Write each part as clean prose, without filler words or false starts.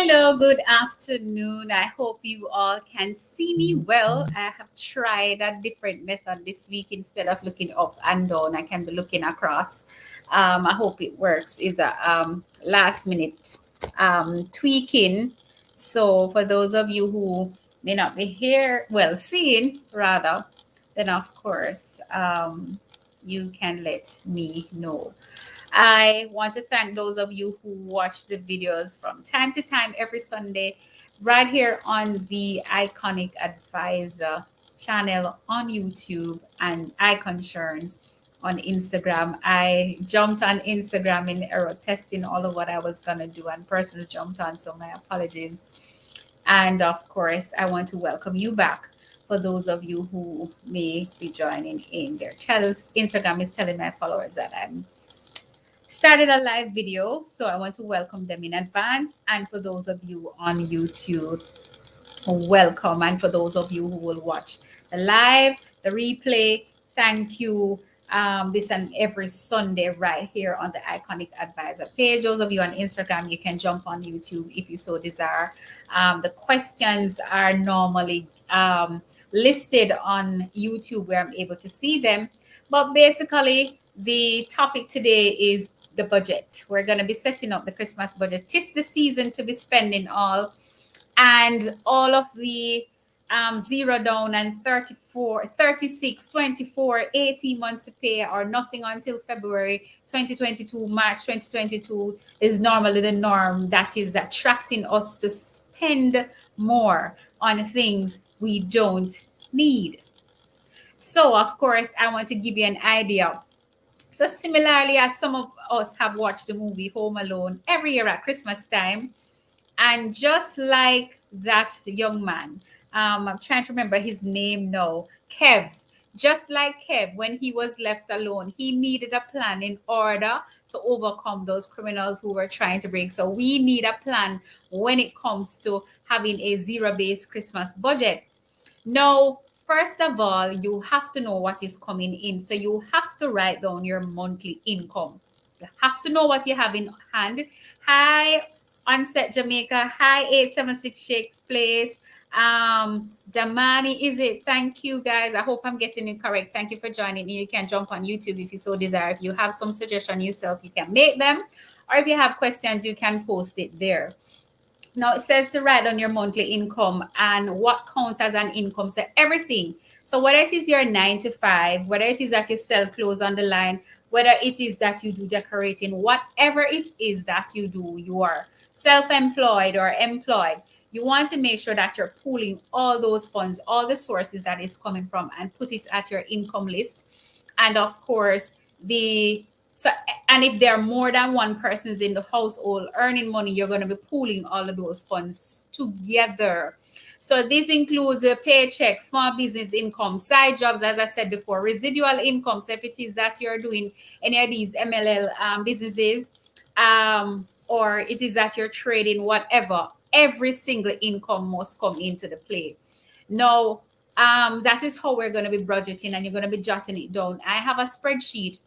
Hello, good afternoon. I hope you all can see me well. I have tried a different method this week. Instead of looking up and down, I can be looking across. I hope it works. Is a last minute tweaking. So for those of you who may not be here, well, seeing rather, then of course you can let me know. I want to thank those of you who watch the videos from time to time every Sunday, right here on the Iconic Advisor channel on YouTube and Icon Churns on Instagram. I jumped on Instagram in error testing all of what I was going to do, and persons jumped on, so my apologies. And of course, I want to welcome you back for those of you who may be joining in there. Instagram is telling my followers that I'm started a live video, so I want to welcome them in advance. And for those of you on YouTube, welcome. And for those of you who will watch the live, the replay, thank you. This and every Sunday right here on the Iconic Advisor page. Those of you on Instagram, you can jump on YouTube if you so desire. The questions are normally listed on YouTube where I'm able to see them. But basically, the topic today is the budget. We're going to be setting up the Christmas budget. 'Tis the season to be spending and all of the 0 down and 34, 36, 24, 18 months to pay or nothing until February 2022, March 2022 is normally the norm that is attracting us to spend more on things we don't need. So, of course, I want to give you an idea. So, similarly, as some of us have watched the movie Home Alone every year at Christmas time, and just like that young man, I'm trying to remember his name now, Kev. Just like Kev, when he was left alone, he needed a plan in order to overcome those criminals who were trying to break. So we need a plan when it comes to having a zero-based Christmas budget. Now, first of all, you have to know what is coming in. So you have to write down your monthly income. You have to know what you have in hand. Hi, Onset Jamaica. Hi, 876 Shakes Place. Damani, is it? Thank you, guys. I hope I'm getting it correct. Thank you for joining me. You can jump on YouTube if you so desire. If you have some suggestion yourself, you can make them. Or if you have questions, you can post it there. Now it says to write down your monthly income and what counts as an income. So everything. So whether it is your 9 to 5, whether it is that you sell clothes on the line, whether it is that you do decorating, whatever it is that you do, you are self-employed or employed. You want to make sure that you're pooling all those funds, all the sources that it's coming from, and put it at your income list. And of course, and if there are more than one persons in the household earning money, you're going to be pooling all of those funds together. So this includes a paycheck, small business income, side jobs, as I said before, residual income. So if it is that you're doing any of these MLL businesses, or it is that you're trading, whatever, every single income must come into the play. Now, that is how we're going to be budgeting, and you're going to be jotting it down. I have a spreadsheet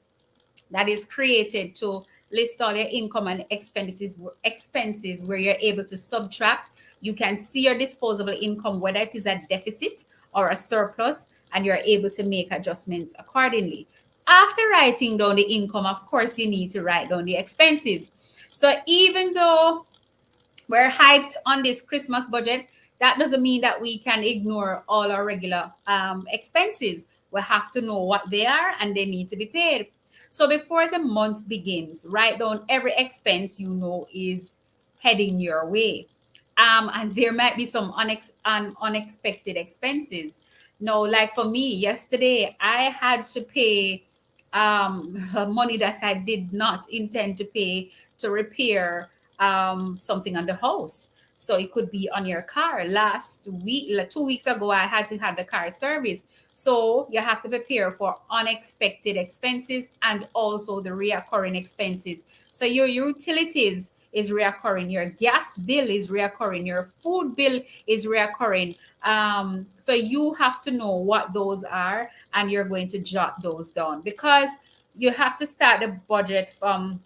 that is created to list all your income and expenses where you're able to subtract. You can see your disposable income, whether it is a deficit or a surplus, and you're able to make adjustments accordingly. After writing down the income, of course, you need to write down the expenses. So even though we're hyped on this Christmas budget, that doesn't mean that we can ignore all our regular expenses. We have to know what they are and they need to be paid. So before the month begins, write down every expense you know is heading your way. And there might be some unexpected expenses. Now, like for me, yesterday, I had to pay money that I did not intend to pay to repair something on the house. So it could be on your car. Last week, like 2 weeks ago, I had to have the car service. So you have to prepare for unexpected expenses and also the reoccurring expenses. So your utilities is reoccurring, your gas bill is reoccurring, your food bill is reoccurring. So you have to know what those are, and you're going to jot those down, because you have to start the budget from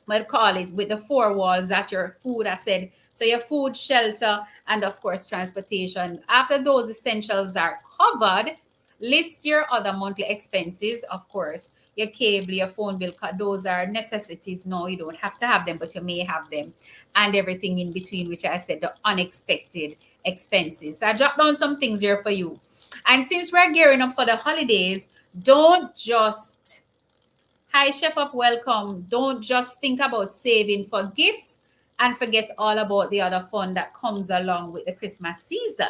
we'll call it, with the four walls that your food, I said, so your food, shelter, and of course transportation. After those essentials are covered, list your other monthly expenses. Of course, your cable, your phone bill, those are necessities. No, you don't have to have them, but you may have them, and everything in between, which I said, the unexpected expenses. So I dropped down some things here for you. And since we're gearing up for the holidays, don't just, hi, Chef Up, welcome. Don't just think about saving for gifts and forget all about the other fun that comes along with the Christmas season.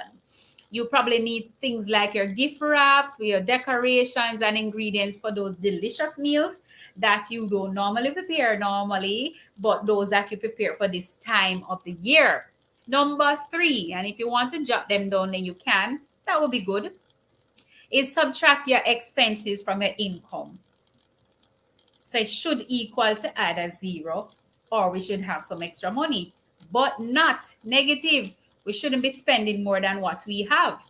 You probably need things like your gift wrap, your decorations, and ingredients for those delicious meals that you don't normally prepare normally, but those that you prepare for this time of the year. Number 3, and if you want to jot them down, then you can. That would be good. Is subtract your expenses from your income. So it should equal to either 0 or we should have some extra money, but not negative. We shouldn't be spending more than what we have.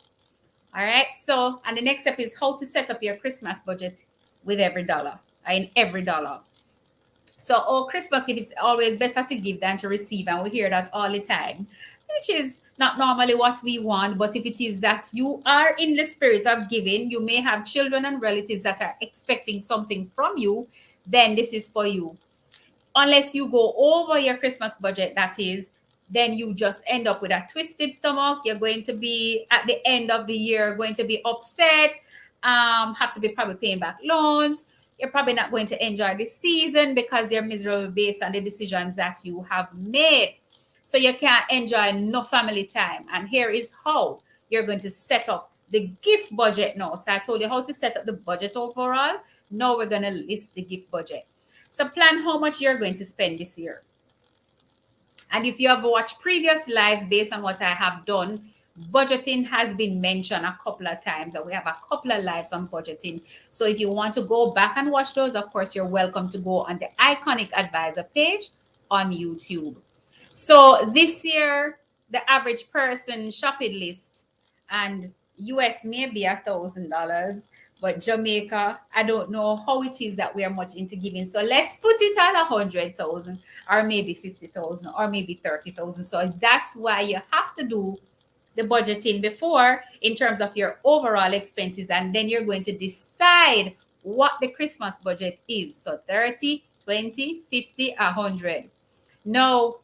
All right. So, and the next step is how to set up your Christmas budget with every dollar, in every dollar. So, Christmas gift, it's always better to give than to receive. And we hear that all the time, which is not normally what we want. But if it is that you are in the spirit of giving, you may have children and relatives that are expecting something from you, then this is for you. Unless you go over your Christmas budget, that is, then you just end up with a twisted stomach. You're going to be, at the end of the year, going to be upset, have to be probably paying back loans. You're probably not going to enjoy the season because you're miserable based on the decisions that you have made. So you can't enjoy no family time. And here is how you're going to set up the gift budget now. So I told you how to set up the budget overall. Now we're going to list the gift budget. So plan how much you're going to spend this year. And if you have watched previous lives based on what I have done, budgeting has been mentioned a couple of times, and we have a couple of lives on budgeting. So if you want to go back and watch those, of course, you're welcome to go on the Iconic Advisor page on YouTube. So this year, the average person shopping list, and US may be $1,000, but Jamaica, I don't know how it is that we are much into giving. So let's put it at 100,000, or maybe 50,000, or maybe 30,000. So that's why you have to do the budgeting before in terms of your overall expenses, and then you're going to decide what the Christmas budget is. So 30, 20, 50, 100. Now,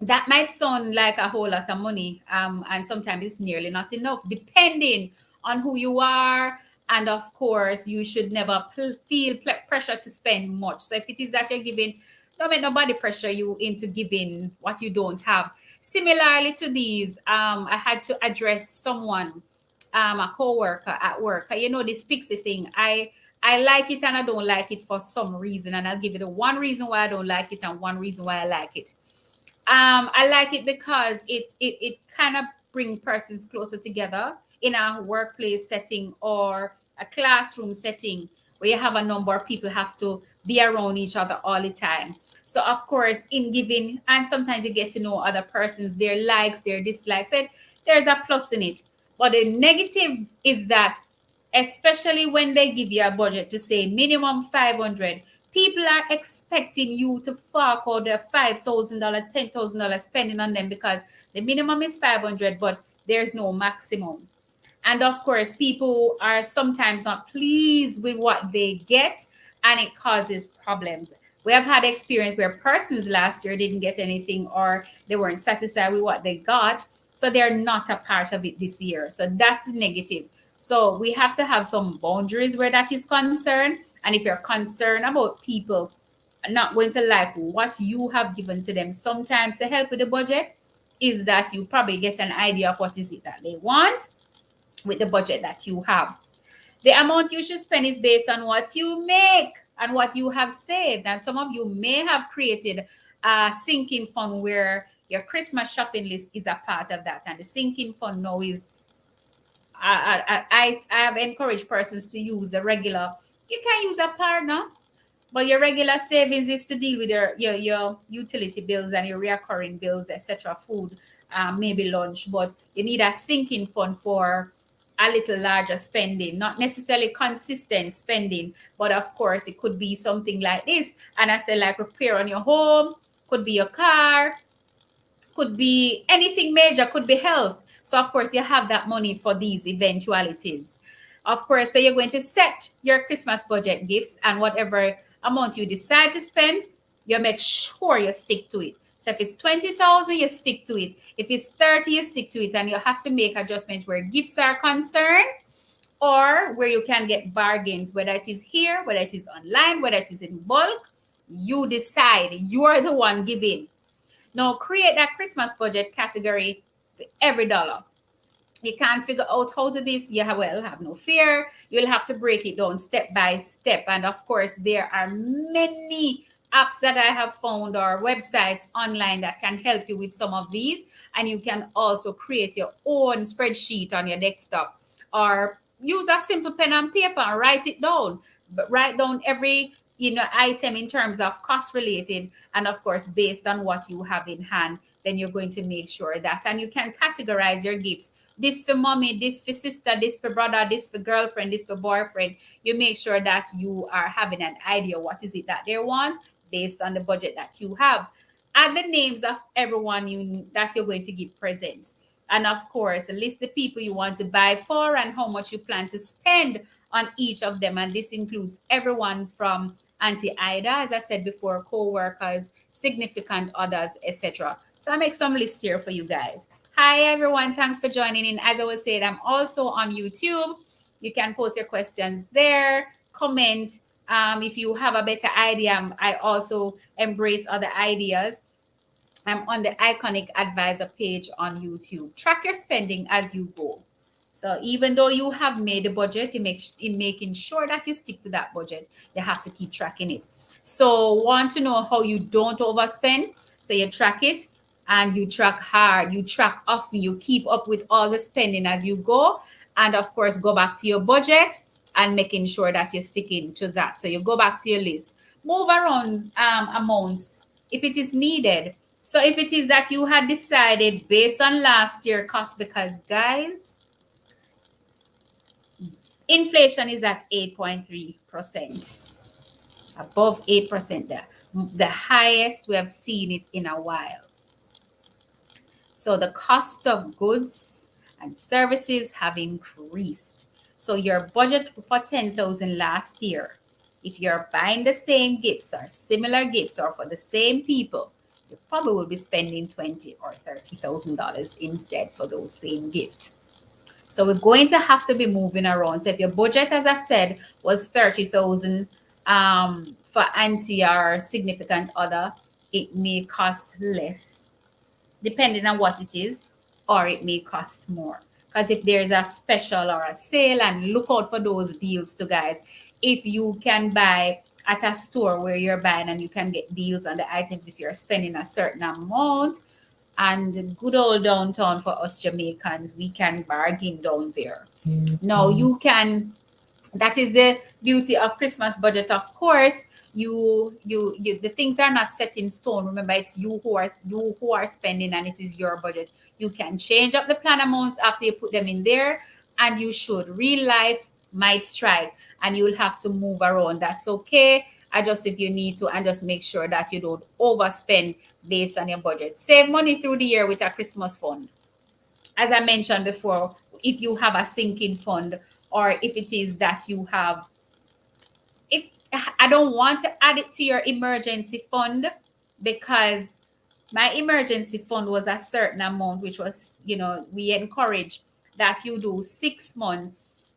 that might sound like a whole lot of money, and sometimes it's nearly not enough, depending on who you are. And of course, you should never feel pressure to spend much. So if it is that you're giving, don't let nobody pressure you into giving what you don't have. Similarly to these, I had to address someone, a co-worker at work. You know, this Pixie thing, I like it and I don't like it for some reason, and I'll give you the one reason why I don't like it and one reason why I like it. I like it because it kind of bring persons closer together in a workplace setting or a classroom setting where you have a number of people have to be around each other all the time. So of course, in giving, and sometimes you get to know other persons, their likes, their dislikes, and there's a plus in it. But the negative is that, especially when they give you a budget to say minimum 500, people are expecting you to fork out their $5,000, $10,000 spending on them because the minimum is 500, but there's no maximum. And of course, people are sometimes not pleased with what they get, and it causes problems. We have had experience where persons last year didn't get anything, or they weren't satisfied with what they got, so they're not a part of it this year. So that's negative. So we have to have some boundaries where that is concerned. And if you're concerned about people not going to like what you have given to them, sometimes to help with the budget is that you probably get an idea of what is it that they want with the budget that you have. The amount you should spend is based on what you make and what you have saved. And some of you may have created a sinking fund where your Christmas shopping list is a part of that. And the sinking fund now is, I have encouraged persons to use the regular. You can use a partner, but your regular savings is to deal with your utility bills and your recurring bills, etc., food, maybe lunch. But you need a sinking fund for a little larger spending, not necessarily consistent spending, but of course it could be something like this. And I said, like repair on your home, could be your car, could be anything major, could be health. So of course you have that money for these eventualities. Of course, so you're going to set your Christmas budget gifts, and whatever amount you decide to spend, you make sure you stick to it. So if it's 20,000, you stick to it. If it's 30, you stick to it, and you have to make adjustments where gifts are concerned, or where you can get bargains, whether it is here, whether it is online, whether it is in bulk. You decide. You are the one giving. Now create that Christmas budget category for every dollar. You can't figure out how to this, you have no fear. You'll have to break it down step by step. And of course, there are many apps that I have found or websites online that can help you with some of these. And you can also create your own spreadsheet on your desktop, or use a simple pen and paper and write it down. But write down every item in terms of cost related, and of course based on what you have in hand. Then you're going to make sure that, and you can categorize your gifts: this for mommy, this for sister, this for brother, this for girlfriend, this for boyfriend. You make sure that you are having an idea what is it that they want based on the budget that you have. Add the names of everyone that you're going to give presents. And of course, list the people you want to buy for and how much you plan to spend on each of them. And this includes everyone from Auntie Ida, as I said before, co-workers, significant others, etc. So I make some lists here for you guys. Hi, everyone. Thanks for joining in. As I was saying, I'm also on YouTube. You can post your questions there, comment. If you have a better idea, I also embrace other ideas. I'm on the Iconic Advisor page on YouTube. Track your spending as you go. So even though you have made a budget, in making sure that you stick to that budget, you have to keep tracking it. So want to know how you don't overspend? So you track it, and you track hard, you track often, you keep up with all the spending as you go. And of course, go back to your budget and making sure that you're sticking to that. So you go back to your list, move around amounts if it is needed. So if it is that you had decided based on last year cost, because guys, inflation is at 8.3%, above 8% there, the highest we have seen it in a while. So the cost of goods and services have increased. So your budget for 10,000 last year, if you're buying the same gifts or similar gifts or for the same people, you probably will be spending $20,000 or $30,000 instead for those same gifts. So we're going to have to be moving around. So if your budget, as I said, was 30,000 for auntie or significant other, it may cost less, depending on what it is, or it may cost more. Because if there's a special or a sale, and look out for those deals too, guys. If you can buy at a store where you're buying and you can get deals on the items if you're spending a certain amount, and good old downtown for us Jamaicans, we can bargain down there. Now you can, that is the beauty of Christmas budget. Of course, you the things are not set in stone. Remember, it's you who are spending, and it is your budget. You can change up the plan amounts after you put them in there, and you should. Real life might strike, and you'll have to move around. That's okay. Adjust if you need to, and just make sure that you don't overspend based on your budget. Save money through the year with a Christmas fund. As I mentioned before, if you have a sinking fund, or if it is that you have, if I don't want to add it to your emergency fund, because my emergency fund was a certain amount, which was, we encourage that you do 6 months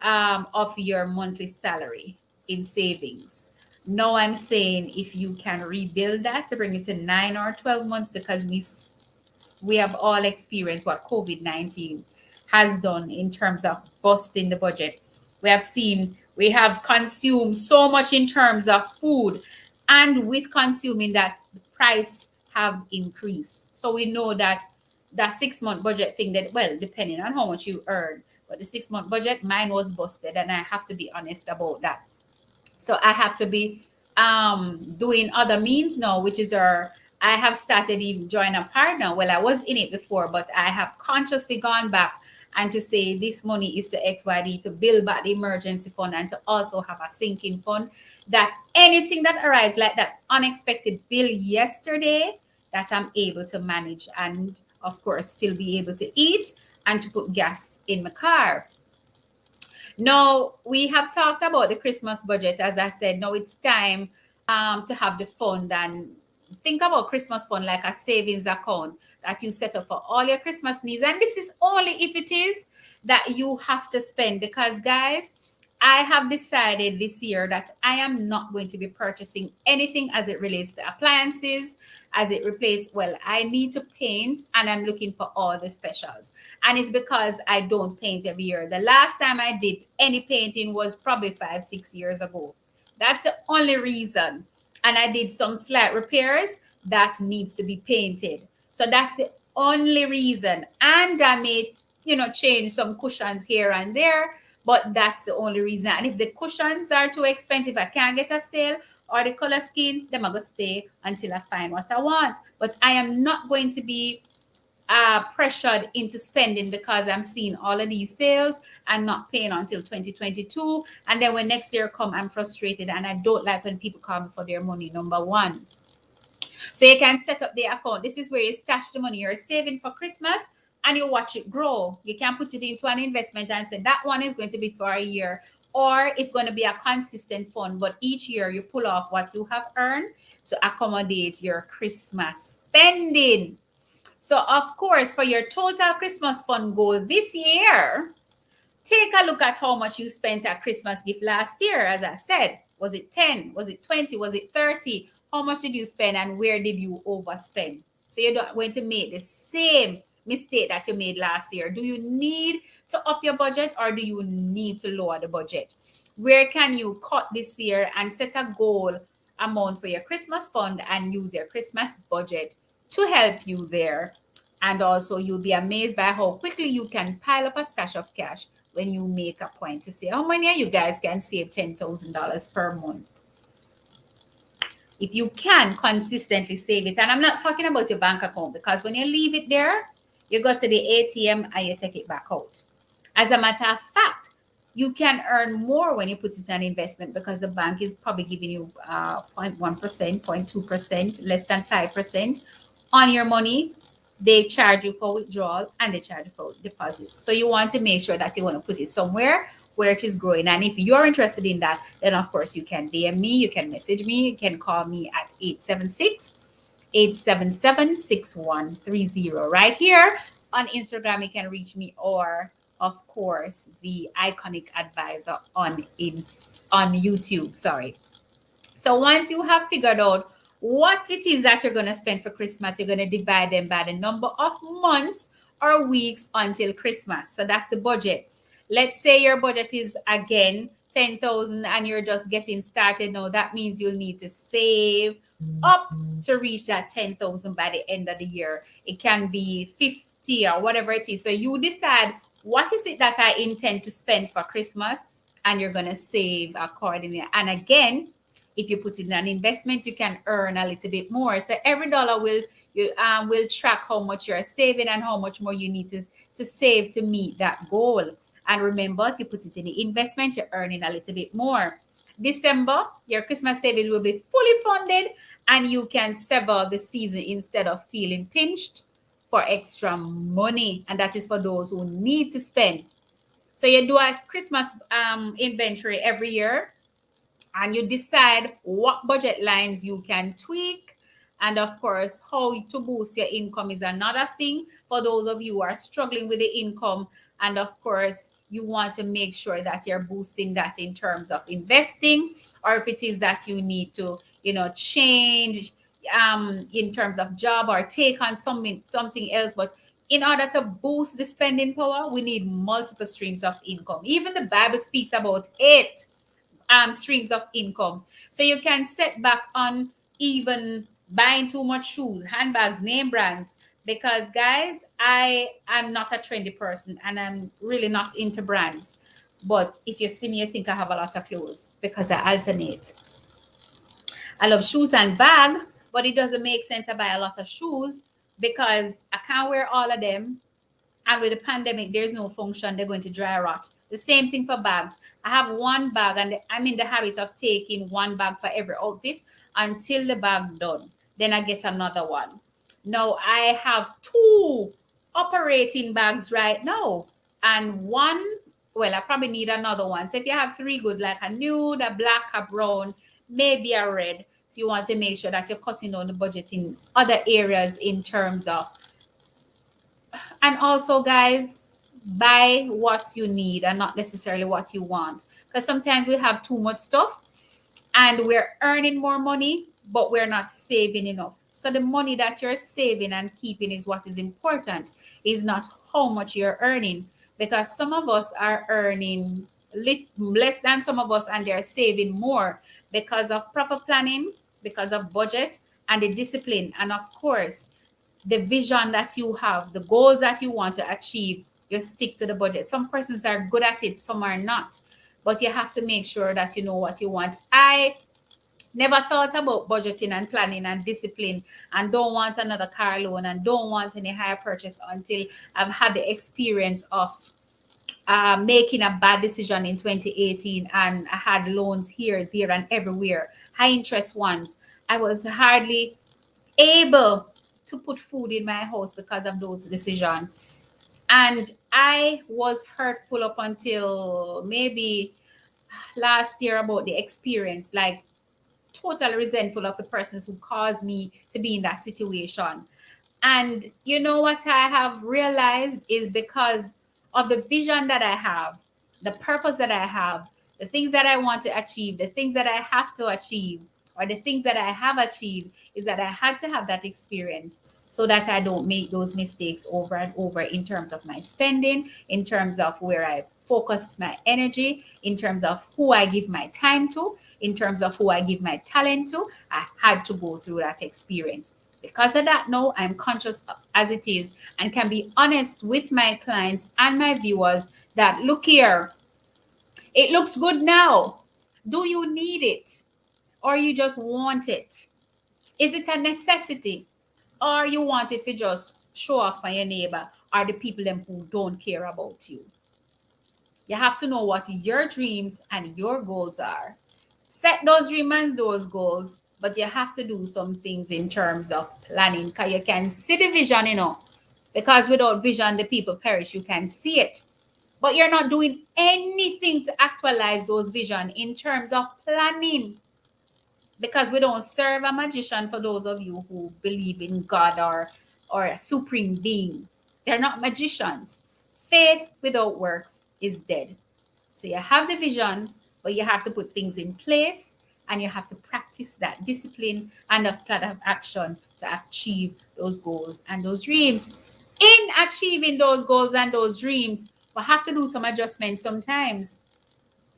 of your monthly salary in savings. Now I'm saying if you can rebuild that to bring it to 9 or 12 months, because we have all experienced what COVID-19 has done in terms of busting the budget. We have consumed so much in terms of food, and with consuming that, the price have increased. So we know that 6-month budget thing, that, well, depending on how much you earn, but the 6-month budget, mine was busted, and I have to be honest about that. So I have to be doing other means now, which is I have started even join a partner. Well, I was in it before, but I have consciously gone back and to say this money is to XYD to build back the emergency fund and to also have a sinking fund, that anything that arises like that unexpected bill yesterday, that I'm able to manage and of course still be able to eat and to put gas in my car. Now, we have talked about the Christmas budget. As I said, now it's time to have the fund and think about Christmas fund like a savings account that you set up for all your Christmas needs. And this is only if it is that you have to spend, because, guys, I have decided this year that I am not going to be purchasing anything as it relates to appliances, as it replaces. Well, I need to paint and I'm looking for all the specials. And it's because I don't paint every year. The last time I did any painting was probably 5, 6 years ago. That's the only reason. And I did some slight repairs that needs to be painted. So that's the only reason. And I may, change some cushions here and there, but that's the only reason. And if the cushions are too expensive, I can't get a sale, or the color scheme, then I'm going to stay until I find what I want. But I am not going to be pressured into spending because I'm seeing all of these sales and not paying until 2022. And then when next year come, I'm frustrated and I don't like when people call me for their money, number one. So you can set up the account. This is where you stash the money you're saving for Christmas and you watch it grow. You can put it into an investment and say that one is going to be for a year, or it's going to be a consistent fund. But each year you pull off what you have earned to accommodate your Christmas spending. So, of course, for your total Christmas fund goal this year, take a look at how much you spent at Christmas gift last year. As I said, was it 10? Was it 20? Was it 30? How much did you spend and where did you overspend? So you're not going to make the same mistake that you made last year. Do you need to up your budget or do you need to lower the budget? Where can you cut this year and set a goal amount for your Christmas fund and use your Christmas budget to help you there? And also, you'll be amazed by how quickly you can pile up a stash of cash when you make a point to say, how many of you guys can save $10,000 per month? If you can consistently save it, and I'm not talking about your bank account, because when you leave it there, you go to the ATM and you take it back out. As a matter of fact, you can earn more when you put it in an investment because the bank is probably giving you 0.1%, 0.2%, less than 5% on your money. They charge you for withdrawal and they charge you for deposits. So you want to make sure that you want to put it somewhere where it is growing. And if you're interested in that, then of course you can DM me, you can message me, you can call me at 876-877-6130. Right here on Instagram, you can reach me, or of course the Iconic Advisor on YouTube. Sorry. So once you have figured out what it is that you're going to spend for Christmas, you're going to divide them by the number of months or weeks until Christmas. So that's the budget. Let's say your budget is again 10,000 and you're just getting started now. That means you'll need to save up to reach that 10,000 by the end of the year. It can be 50 or whatever it is. So you decide what is it that I intend to spend for Christmas, and you're going to save accordingly. And again, if you put it in an investment, you can earn a little bit more. So every dollar will track how much you're saving and how much more you need to save to meet that goal. And remember, if you put it in the investment, you're earning a little bit more. December, your Christmas savings will be fully funded and you can sever the season instead of feeling pinched for extra money. And that is for those who need to spend. So you do a Christmas inventory every year, and you decide what budget lines you can tweak. And of course, how to boost your income is another thing for those of you who are struggling with the income. And of course, you want to make sure that you're boosting that in terms of investing, or if it is that you need to, change in terms of job or take on something else. But in order to boost the spending power, we need multiple streams of income. Even the Bible speaks about 8 streams of income. So you can set back on even buying too much shoes, handbags, name brands, because guys, I am not a trendy person and I'm really not into brands. But if you see me, you think I have a lot of clothes because I alternate. I love shoes and bag, but it doesn't make sense to buy a lot of shoes because I can't wear all of them And with the pandemic, there's no function, they're going to dry rot. The same thing for bags. I have one bag and I'm in the habit of taking one bag for every outfit until the bag done. Then I get another one. Now I have two operating bags right now. And one, well, I probably need another one. So if you have three good, like a nude, a black, a brown, maybe a red. So you want to make sure that you're cutting down the budget in other areas in terms of, and also guys, buy what you need and not necessarily what you want, because sometimes we have too much stuff and we're earning more money but we're not saving enough. So the money that you're saving and keeping is what is important, is not how much you're earning, because some of us are earning less than some of us and they're saving more because of proper planning, because of budget and the discipline, and of course the vision that you have, the goals that you want to achieve. You stick to the budget. Some persons are good at it, some are not, but you have to make sure that you know what you want. I never thought about budgeting and planning and discipline, and don't want another car loan and don't want any higher purchase until I've had the experience of making a bad decision in 2018, and I had loans here, there, and everywhere, high interest ones. I was hardly able to put food in my house because of those decisions. And I was hurtful up until maybe last year about the experience, like totally resentful of the persons who caused me to be in that situation. And you know what I have realized is because of the vision that I have, the purpose that I have, the things that I want to achieve, the things that I have to achieve, or the things that I have achieved, is that I had to have that experience so that I don't make those mistakes over and over in terms of my spending, in terms of where I focused my energy, in terms of who I give my time to, in terms of who I give my talent to. I had to go through that experience. Because of that, now I'm conscious as it is and can be honest with my clients and my viewers that, look here, it looks good now. Do you need it? Or you just want it? Is it a necessity? Or you want it to just show off by your neighbor or the people them who don't care about you? You have to know what your dreams and your goals are. Set those dreams and those goals, but you have to do some things in terms of planning, because you can see the vision, because without vision, the people perish. You can see it, but you're not doing anything to actualize those vision in terms of planning, because we don't serve a magician. For those of you who believe in God or a supreme being, they're not magicians. Faith without works is dead. So you have the vision, but you have to put things in place and you have to practice that discipline and a plan of action to achieve those goals and those dreams. In achieving those goals and those dreams, we have to do some adjustments sometimes.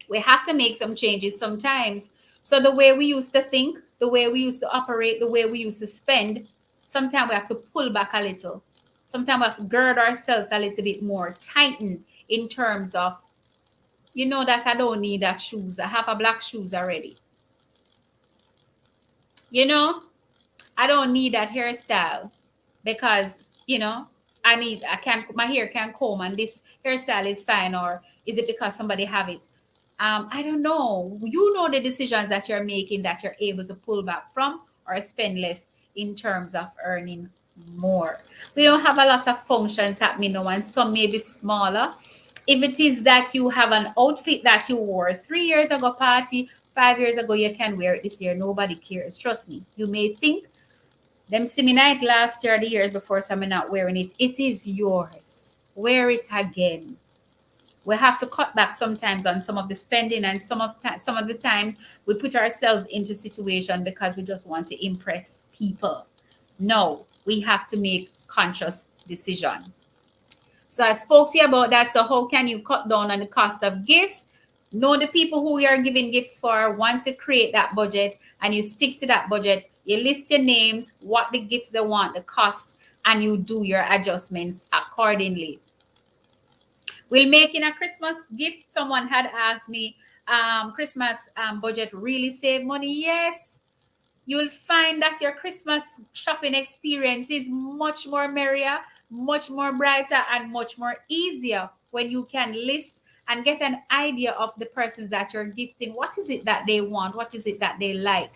We have to make some changes sometimes. So the way we used to think, the way we used to operate, the way we used to spend, sometimes we have to pull back a little. Sometimes we have to gird ourselves a little bit more, tighten in terms of, that I don't need that shoes. I have a black shoes already. I don't need that hairstyle because, my hair can comb and this hairstyle is fine. Or is it because somebody have it? I don't know. The decisions that you're making that you're able to pull back from or spend less in terms of earning more. We don't have a lot of functions happening now, and some may be smaller. If it is that you have an outfit that you wore 3 years ago party, 5 years ago, you can wear it this year. Nobody cares. Trust me. You may think them see me night last year, the years before, so I'm not wearing it. It is yours. Wear it again. We have to cut back sometimes on some of the spending, and some of the time we put ourselves into situation because we just want to impress people. No, we have to make conscious decision. So I spoke to you about that. So how can you cut down on the cost of gifts? Know the people who you are giving gifts for. Once you create that budget and you stick to that budget, you list your names, what the gifts they want, the cost, and you do your adjustments accordingly. Will making a Christmas gift, someone had asked me, Christmas budget really save money? Yes. you'll find that your Christmas shopping experience is much more merrier, much more brighter, and much more easier when you can list and get an idea of the persons that you're gifting. What is it that they want? What is it that they like?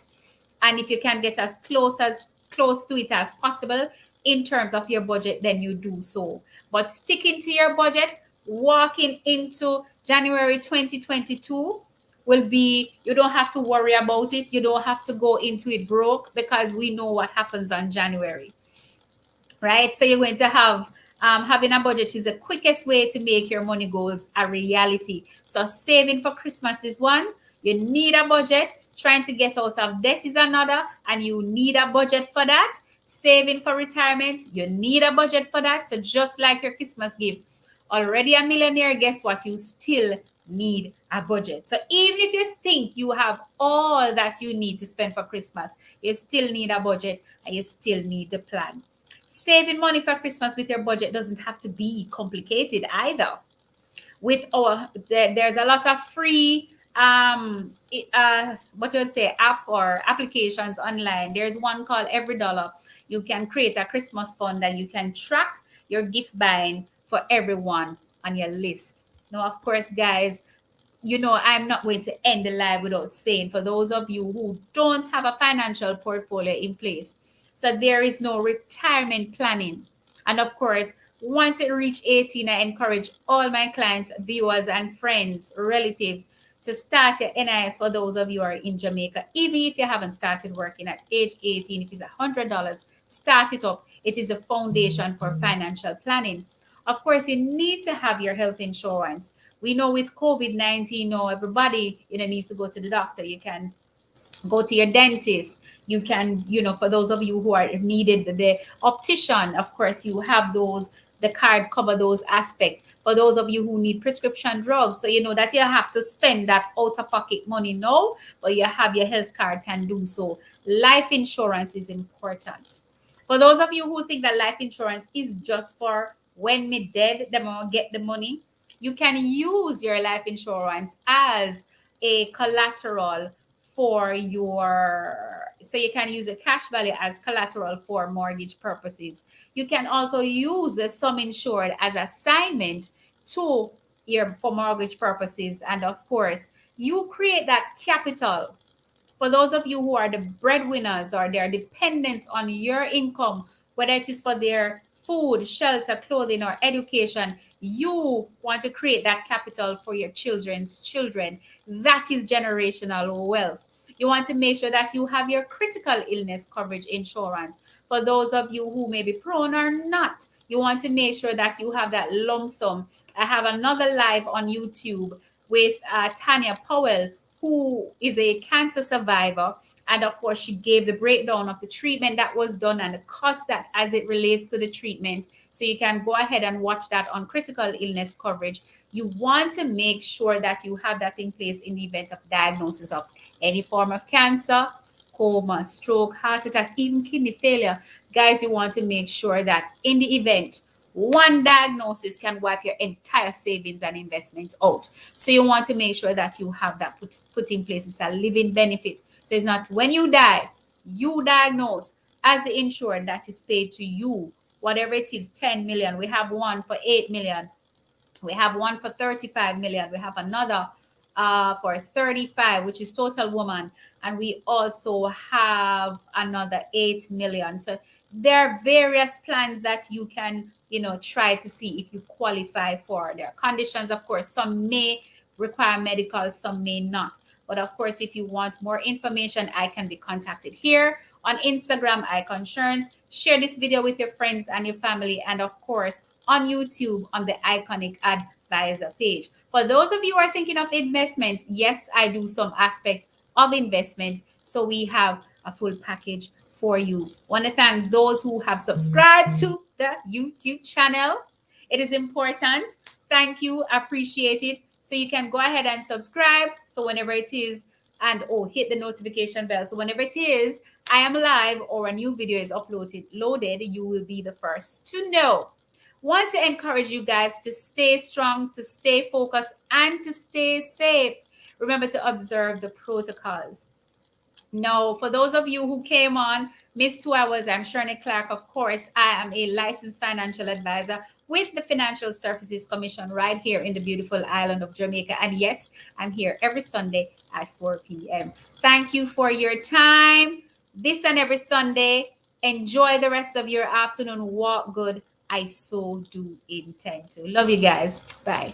And if you can get as close to it as possible in terms of your budget, then you do so. But sticking to your budget, walking into January 2022 will be, you don't have to worry about it. You don't have to go into it broke, because we know what happens on January, right? So you're going to have, having a budget is the quickest way to make your money goals a reality. So saving for Christmas is one. You need a budget. Trying to get out of debt is another, and you need a budget for that. Saving for retirement, you need a budget for that. So just like your Christmas gift, already a millionaire, guess what? You still need a budget. So even if you think you have all that you need to spend for Christmas, you still need a budget, and you still need the plan. Saving money for Christmas with your budget doesn't have to be complicated either. With there's a lot of free what do I say, app or applications online. There's one called Every Dollar. You can create a Christmas fund that you can track your gift buying for everyone on your list. Now, of course, guys, I'm not going to end the live without saying, for those of you who don't have a financial portfolio in place, so there is no retirement planning. And of course, once you reach 18, I encourage all my clients, viewers, and friends, relatives to start your NIS. For those of you who are in Jamaica, even if you haven't started working at age 18, if it's $100, start it up. It is a foundation for financial planning. Of course, you need to have your health insurance. We know with COVID-19, now everybody needs to go to the doctor. You can go to your dentist. You can, for those of you who are needed, the optician, of course, you have those, the card cover those aspects. For those of you who need prescription drugs, so you know that you have to spend that out of pocket money now, but you have your health card can do so. Life insurance is important. For those of you who think that life insurance is just for when me dead, them will get the money, you can use your life insurance as a collateral for your, so you can use a cash value as collateral for mortgage purposes. You can also use the sum insured as assignment to your, for mortgage purposes. And of course, you create that capital. For those of you who are the breadwinners or their dependents on your income, whether it is for their food, shelter, clothing, or education, you want to create that capital for your children's children. That is generational wealth. You want to make sure that you have your critical illness coverage insurance. For those of you who may be prone or not, you want to make sure that you have that lump sum. I have another live on YouTube with Tanya Powell, who is a cancer survivor. And of course, she gave the breakdown of the treatment that was done and the cost that as it relates to the treatment. So you can go ahead and watch that on critical illness coverage. You want to make sure that you have that in place in the event of diagnosis of any form of cancer, coma, stroke, heart attack, even kidney failure. Guys, you want to make sure that in the event, one diagnosis can wipe your entire savings and investment out. So you want to make sure that you have that put in place. It's a living benefit. So it's not when you die, you diagnose as the insured that is paid to you, whatever it is, 10 million. We have one for 8 million. We have one for 35 million. We have another for 35, which is total woman. And we also have another 8 million. So there are various plans that you can, try to see if you qualify for. There are conditions, of course, some may require medical, some may not. But of course, if you want more information, I can be contacted here on Instagram, Icon Insurance. Share this video with your friends and your family. And of course, on YouTube on the Iconic Advisor page. For those of you who are thinking of investment, yes, I do some aspect of investment. So we have a full package for you. Want to thank those who have subscribed to the YouTube channel. It is important. Thank you. Appreciate it. So you can go ahead and subscribe. So whenever it is, and hit the notification bell. So whenever it is, I am live or a new video is loaded, you will be the first to know. Want to encourage you guys to stay strong, to stay focused, and to stay safe. Remember to observe the protocols. No, for those of you who came on, missed 2 hours, I'm Shirley Clark. Of course, I am a licensed financial advisor with the Financial Services Commission right here in the beautiful island of Jamaica. And yes, I'm here every Sunday at 4 p.m. Thank you for your time this and every Sunday. Enjoy the rest of your afternoon. Walk good. I so do intend to. Love you guys. Bye.